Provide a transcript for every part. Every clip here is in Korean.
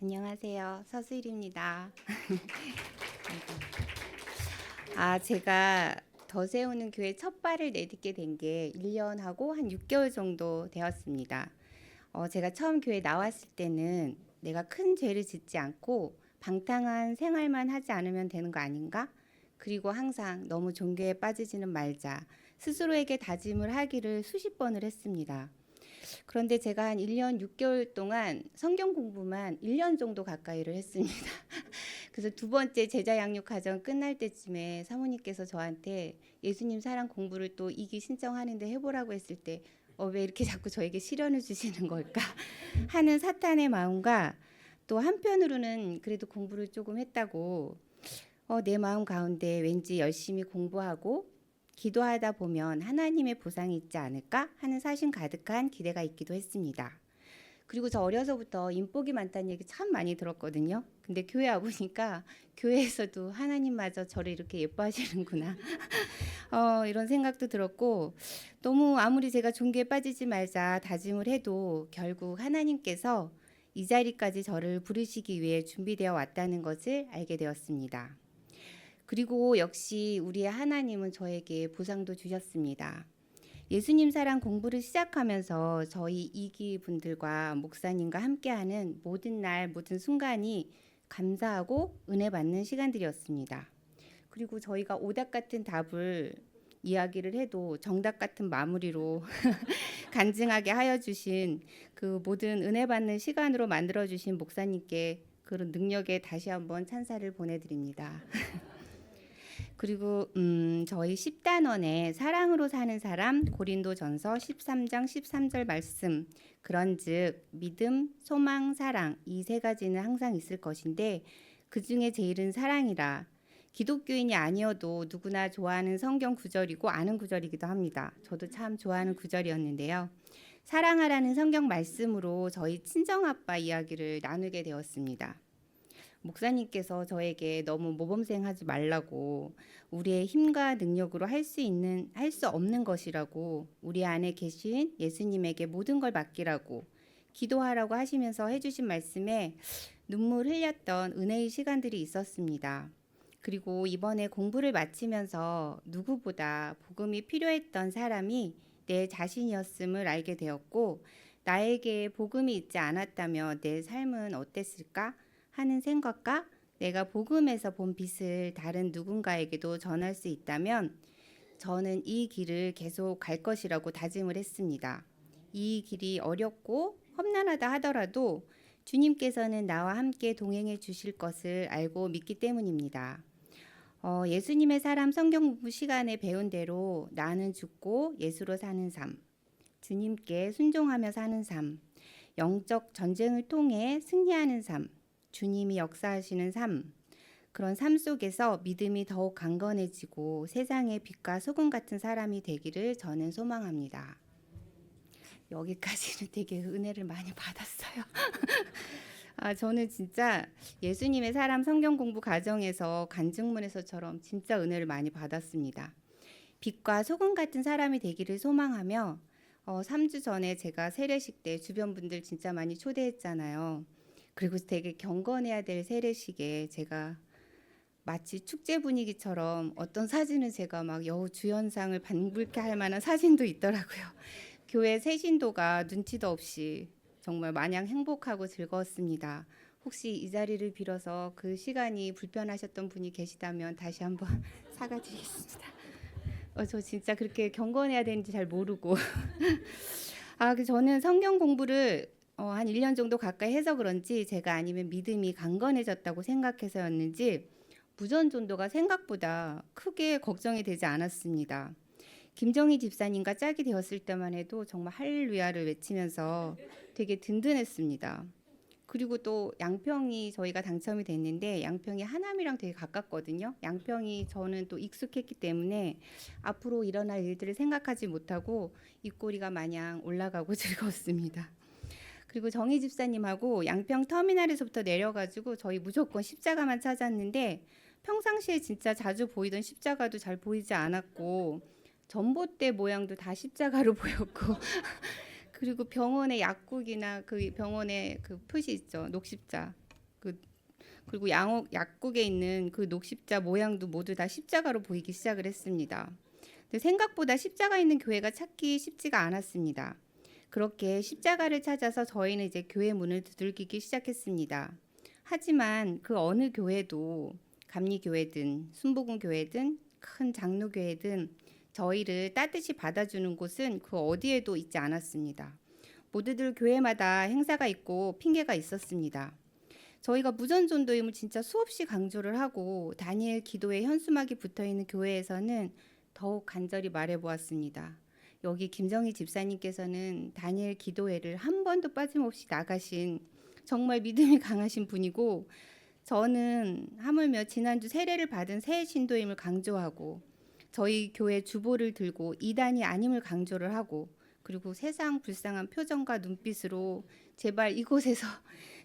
안녕하세요. 서수일입니다. 제가 더 세우는 교회 첫 발을 내딛게 된 게 1년하고 한 6개월 정도 되었습니다. 제가 처음 교회 나왔을 때는 내가 큰 죄를 짓지 않고 방탕한 생활만 하지 않으면 되는 거 아닌가? 그리고 항상 너무 종교에 빠지지는 말자. 스스로에게 다짐을 하기를 수십 번을 했습니다. 그런데 제가 한 1년 6개월 동안 성경 공부만 1년 정도 가까이를 했습니다. 그래서 두 번째 제자 양육 과정 끝날 때쯤에 사모님께서 저한테 예수님 사랑 공부를 또 2기 신청하는데 해보라고 했을 때 왜 이렇게 자꾸 저에게 시련을 주시는 걸까 하는 사탄의 마음과 또 한편으로는 그래도 공부를 조금 했다고 내 마음 가운데 왠지 열심히 공부하고 기도하다 보면 하나님의 보상이 있지 않을까 하는 사심 가득한 기대가 있기도 했습니다. 그리고 저 어려서부터 인복이 많다는 얘기 참 많이 들었거든요. 근데 교회 와보니까 교회에서도 하나님마저 저를 이렇게 예뻐하시는구나. 이런 생각도 들었고, 너무 아무리 제가 종교에 빠지지 말자 다짐을 해도 결국 하나님께서 이 자리까지 저를 부르시기 위해 준비되어 왔다는 것을 알게 되었습니다. 그리고 역시 우리의 하나님은 저에게 보상도 주셨습니다. 예수님 사랑 공부를 시작하면서 저희 이기 분들과 목사님과 함께하는 모든 날 모든 순간이 감사하고 은혜 받는 시간들이었습니다. 그리고 저희가 오답 같은 답을 이야기를 해도 정답 같은 마무리로 간증하게 하여 주신 그 모든 은혜 받는 시간으로 만들어 주신 목사님께 그런 능력에 다시 한번 찬사를 보내드립니다. 그리고 저희 10단원에 사랑으로 사는 사람 고린도전서 13장 13절 말씀 그런즉 믿음, 소망, 사랑 이 세 가지는 항상 있을 것인데 그중에 제일은 사랑이라. 기독교인이 아니어도 누구나 좋아하는 성경 구절이고 아는 구절이기도 합니다. 저도 참 좋아하는 구절이었는데요. 사랑하라는 성경 말씀으로 저희 친정아빠 이야기를 나누게 되었습니다. 목사님께서 저에게 너무 모범생하지 말라고 우리의 힘과 능력으로 할 수 없는 것이라고 우리 안에 계신 예수님에게 모든 걸 맡기라고 기도하라고 하시면서 해주신 말씀에 눈물 흘렸던 은혜의 시간들이 있었습니다. 그리고 이번에 공부를 마치면서 누구보다 복음이 필요했던 사람이 내 자신이었음을 알게 되었고 나에게 복음이 있지 않았다면 내 삶은 어땠을까? 하는 생각과 내가 복음에서 본 빛을 다른 누군가에게도 전할 수 있다면 저는 이 길을 계속 갈 것이라고 다짐을 했습니다. 이 길이 어렵고 험난하다 하더라도 주님께서는 나와 함께 동행해 주실 것을 알고 믿기 때문입니다. 예수님의 사람 성경 공부 시간에 배운 대로 나는 죽고 예수로 사는 삶, 주님께 순종하며 사는 삶, 영적 전쟁을 통해 승리하는 삶, 주님이 역사하시는 삶, 그런 삶 속에서 믿음이 더욱 강건해지고 세상의 빛과 소금 같은 사람이 되기를 저는 소망합니다. 여기까지는 되게 은혜를 많이 받았어요. 저는 진짜 예수님의 사람 성경 공부 과정에서 간증문에서처럼 진짜 은혜를 많이 받았습니다. 빛과 소금 같은 사람이 되기를 소망하며 3주 전에 제가 세례식 때 주변 분들 진짜 많이 초대했잖아요. 그리고 되게 경건해야 될 세례식에 제가 마치 축제 분위기처럼 어떤 사진은 제가 막 여우 주연상을 방불케 할 만한 사진도 있더라고요. 교회 새신도가 눈치도 없이 정말 마냥 행복하고 즐거웠습니다. 혹시 이 자리를 빌어서 그 시간이 불편하셨던 분이 계시다면 다시 한번 사과드리겠습니다. 저 진짜 그렇게 경건해야 되는지 잘 모르고 저는 성경 공부를 한 1년 정도 가까이 해서 그런지 제가 아니면 믿음이 강건해졌다고 생각해서였는지 무전존도가 생각보다 크게 걱정이 되지 않았습니다. 김정희 집사님과 짝이 되었을 때만 해도 정말 할렐루야를 외치면서 되게 든든했습니다. 그리고 또 양평이 저희가 당첨이 됐는데 양평이 하남이랑 되게 가깝거든요. 양평이 저는 또 익숙했기 때문에 앞으로 일어날 일들을 생각하지 못하고 입꼬리가 마냥 올라가고 즐거웠습니다. 그리고 정희 집사님하고 양평 터미널에서부터 내려가지고 저희 무조건 십자가만 찾았는데 평상시에 진짜 자주 보이던 십자가도 잘 보이지 않았고 전봇대 모양도 다 십자가로 보였고 그리고 병원의 약국이나 그 병원의 그 표시 있죠. 녹십자. 그리고 약국에 있는 그 녹십자 모양도 모두 다 십자가로 보이기 시작을 했습니다. 근데 생각보다 십자가 있는 교회가 찾기 쉽지가 않았습니다. 그렇게 십자가를 찾아서 저희는 이제 교회 문을 두들기기 시작했습니다. 하지만 그 어느 교회도 감리교회든 순복음교회든 큰 장로교회든 저희를 따뜻이 받아주는 곳은 그 어디에도 있지 않았습니다. 모두들 교회마다 행사가 있고 핑계가 있었습니다. 저희가 무전전도임을 진짜 수없이 강조를 하고 다니엘 기도에 현수막이 붙어있는 교회에서는 더욱 간절히 말해보았습니다. 여기 김정희 집사님께서는 다니엘 기도회를 한 번도 빠짐없이 나가신 정말 믿음이 강하신 분이고, 저는 하물며 지난주 세례를 받은 새 신도임을 강조하고 저희 교회 주보를 들고 이단이 아님을 강조를 하고, 그리고 세상 불쌍한 표정과 눈빛으로 제발 이곳에서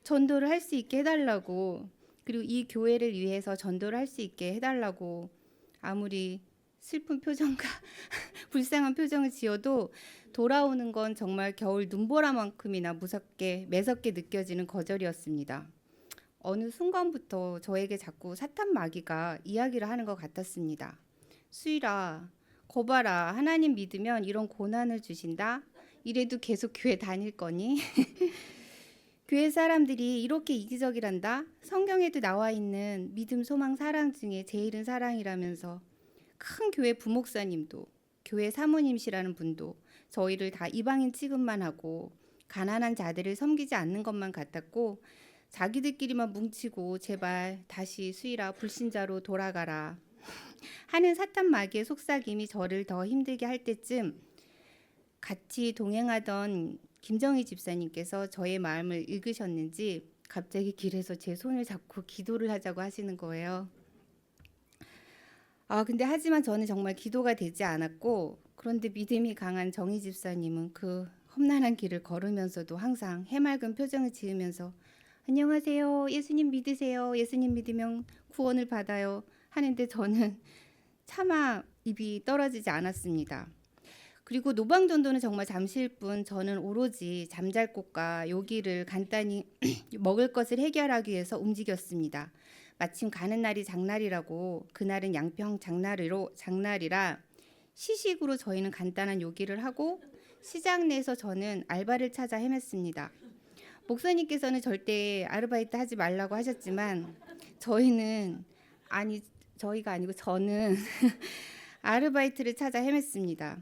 전도를 할 수 있게 해달라고, 그리고 이 교회를 위해서 전도를 할 수 있게 해달라고 아무리 슬픈 표정과 불쌍한 표정을 지어도 돌아오는 건 정말 겨울 눈보라만큼이나 무섭게 매섭게 느껴지는 거절이었습니다. 어느 순간부터 저에게 자꾸 사탄 마귀가 이야기를 하는 것 같았습니다. 수일아, 거봐라, 하나님 믿으면 이런 고난을 주신다. 이래도 계속 교회 다닐 거니? 교회 사람들이 이렇게 이기적이란다. 성경에도 나와 있는 믿음, 소망, 사랑 중에 제일은 사랑이라면서 큰 교회 부목사님도 교회 사모님이시라는 분도 저희를 다 이방인 취급만 하고 가난한 자들을 섬기지 않는 것만 같았고, 자기들끼리만 뭉치고 제발 다시 수일아 불신자로 돌아가라 하는 사탄 마귀의 속삭임이 저를 더 힘들게 할 때쯤 같이 동행하던 김정희 집사님께서 저의 마음을 읽으셨는지 갑자기 길에서 제 손을 잡고 기도를 하자고 하시는 거예요. 근데 하지만 저는 정말 기도가 되지 않았고, 그런데 믿음이 강한 정희 집사님은 그 험난한 길을 걸으면서도 항상 해맑은 표정을 지으면서 안녕하세요, 예수님 믿으세요, 예수님 믿으면 구원을 받아요 하는데 저는 차마 입이 떨어지지 않았습니다. 그리고 노방전도는 정말 잠시일 뿐 저는 오로지 잠잘 곳과 요기를 간단히 먹을 것을 해결하기 위해서 움직였습니다. 마침 가는 날이 장날이라고, 그날은 양평 장날이라 시식으로 저희는 간단한 요기를 하고 시장 내에서 저는 알바를 찾아 헤맸습니다. 목사님께서는 절대 아르바이트 하지 말라고 하셨지만 저희가 아니고 저는 아르바이트를 찾아 헤맸습니다.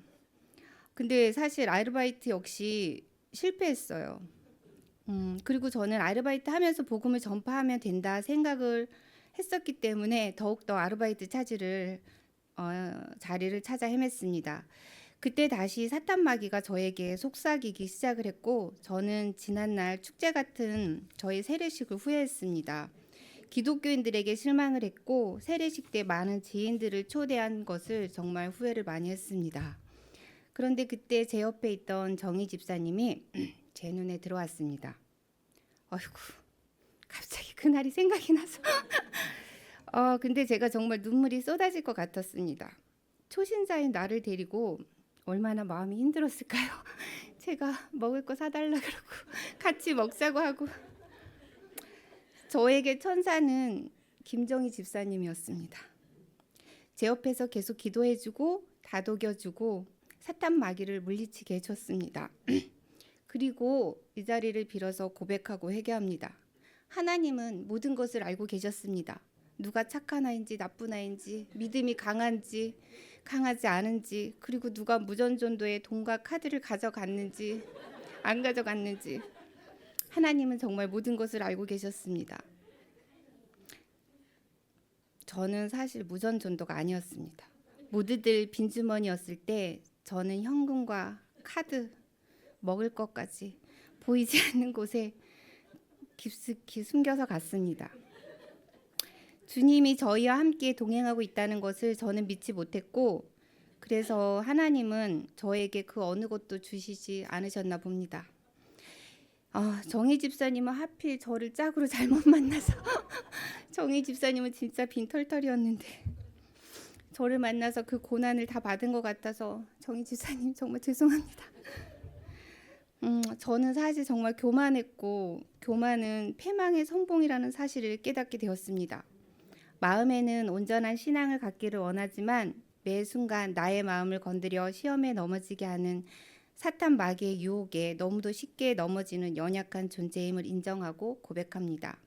근데 사실 아르바이트 역시 실패했어요. 그리고 저는 아르바이트 하면서 복음을 전파하면 된다 생각을 했었기 때문에 더욱더 아르바이트 자리를 찾아 헤맸습니다. 그때 다시 사탄 마귀가 저에게 속삭이기 시작을 했고, 저는 지난날 축제 같은 저희 세례식을 후회했습니다. 기독교인들에게 실망을 했고 세례식 때 많은 지인들을 초대한 것을 정말 후회를 많이 했습니다. 그런데 그때 제 옆에 있던 정희 집사님이 제 눈에 들어왔습니다. 아이고, 갑자기 그날이 생각이 나서 근데 제가 정말 눈물이 쏟아질 것 같았습니다. 초신자인 나를 데리고 얼마나 마음이 힘들었을까요? 제가 먹을 거 사달라 그러고 같이 먹자고 하고. 저에게 천사는 김정희 집사님이었습니다. 제 옆에서 계속 기도해주고 다독여주고 사탄 마귀를 물리치게 해줬습니다. 그리고 이 자리를 빌어서 고백하고 회개합니다. 하나님은 모든 것을 알고 계셨습니다. 누가 착한 아이인지 나쁜 아이인지, 믿음이 강한지 강하지 않은지, 그리고 누가 무전전도에 돈과 카드를 가져갔는지 안 가져갔는지, 하나님은 정말 모든 것을 알고 계셨습니다. 저는 사실 무전전도가 아니었습니다. 모두들 빈주머니였을 때 저는 현금과 카드, 먹을 것까지 보이지 않는 곳에 깊숙이 숨겨서 갔습니다. 주님이 저희와 함께 동행하고 있다는 것을 저는 믿지 못했고, 그래서 하나님은 저에게 그 어느 것도 주시지 않으셨나 봅니다. 정희 집사님은 하필 저를 짝으로 잘못 만나서 정희 집사님은 진짜 빈털털이었는데 저를 만나서 그 고난을 다 받은 것 같아서 정희 집사님 정말 죄송합니다. 저는 사실 정말 교만했고 교만은 패망의 선봉이라는 사실을 깨닫게 되었습니다. 마음에는 온전한 신앙을 갖기를 원하지만 매 순간 나의 마음을 건드려 시험에 넘어지게 하는 사탄 마귀의 유혹에 너무도 쉽게 넘어지는 연약한 존재임을 인정하고 고백합니다.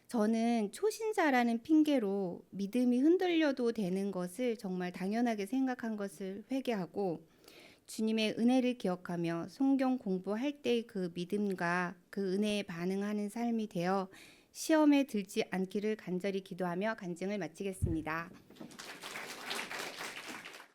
저는 초신자라는 핑계로 믿음이 흔들려도 되는 것을 정말 당연하게 생각한 것을 회개하고 주님의 은혜를 기억하며 성경 공부할 때의 그 믿음과 그 은혜에 반응하는 삶이 되어 시험에 들지 않기를 간절히 기도하며 간증을 마치겠습니다.